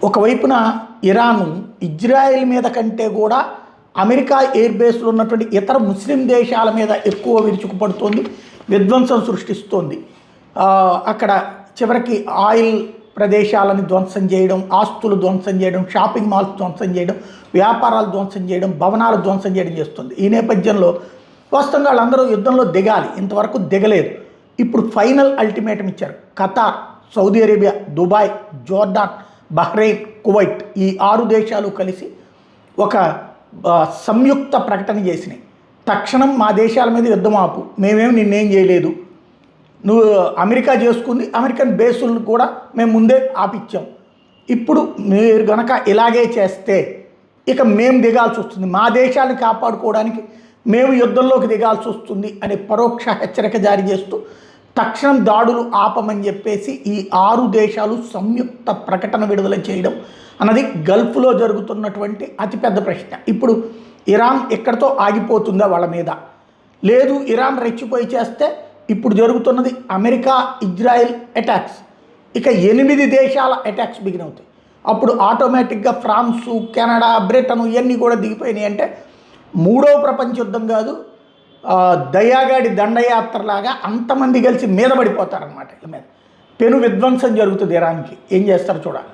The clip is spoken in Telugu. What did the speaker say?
ఒకవైపున ఇరాను ఇజ్రాయెల్ మీద కంటే కూడా అమెరికా ఎయిర్ బేస్లో ఉన్నటువంటి ఇతర ముస్లిం దేశాల మీద ఎక్కువ విరుచుకుపడుతోంది, విధ్వంసం సృష్టిస్తోంది. అక్కడ చివరికి ఆయిల్ ప్రదేశాలను ధ్వంసం చేయడం, ఆస్తులు ధ్వంసం చేయడం, షాపింగ్ మాల్స్ ధ్వంసం చేయడం, వ్యాపారాలు ధ్వంసం చేయడం, భవనాలు ధ్వంసం చేయడం చేస్తుంది. ఈ నేపథ్యంలో వాస్తవంగా వాళ్ళందరూ యుద్ధంలో దిగాలి, ఇంతవరకు దిగలేదు. ఇప్పుడు ఫైనల్ అల్టిమేటం ఇచ్చారు. Qatar, Saudi Arabia, Dubai, Jordan, Bahrain, Kuwait ఈ 6 దేశాలు కలిసి ఒక సంయుక్త ప్రకటన చేసినాయి. తక్షణం మా దేశాల మీద యుద్ధం ఆపు, మేమేమి నిన్నేం చేయలేదు, నువ్వు అమెరికా చేసుకుంది, అమెరికన్ బేసులను కూడా మేము ముందే ఆపిచ్చాం, ఇప్పుడు మీరు గనక ఇలాగే చేస్తే ఇక మేము దిగాల్సి వస్తుంది, మా దేశాన్ని కాపాడుకోవడానికి మేము యుద్ధంలోకి దిగాల్సి వస్తుంది అనే పరోక్ష హెచ్చరిక జారీ చేస్తూ తక్షణం దాడులు ఆపమని చెప్పేసి ఈ 6 దేశాలు సంయుక్త ప్రకటన విడుదల చేయడం అన్నది గల్ఫ్లో జరుగుతున్నటువంటి అతిపెద్ద ప్రశ్న. ఇప్పుడు ఇరాన్ ఎక్కడితో ఆగిపోతుందా వాళ్ళ మీద? లేదు, ఇరాన్ రెచ్చిపోయి చేస్తే ఇప్పుడు జరుగుతున్నది అమెరికా ఇజ్రాయెల్ అటాక్స్, ఇక 8 దేశాల అటాక్స్ బిగిన్ అవుతాయి. అప్పుడు ఆటోమేటిక్గా ఫ్రాన్సు, కెనడా, బ్రిటన్ ఇవన్నీ కూడా దిగిపోయినాయి. అంటే 3వ ప్రపంచ యుద్ధం కాదు, దయాగాడి దండయాత్రలాగా అంతమంది కలిసి మీద పడిపోతారనమాట. వీళ్ళ మీద పెను విధ్వంసం జరుగుతుంది. ఇరాన్కి ఏం చేస్తారో చూడాలి.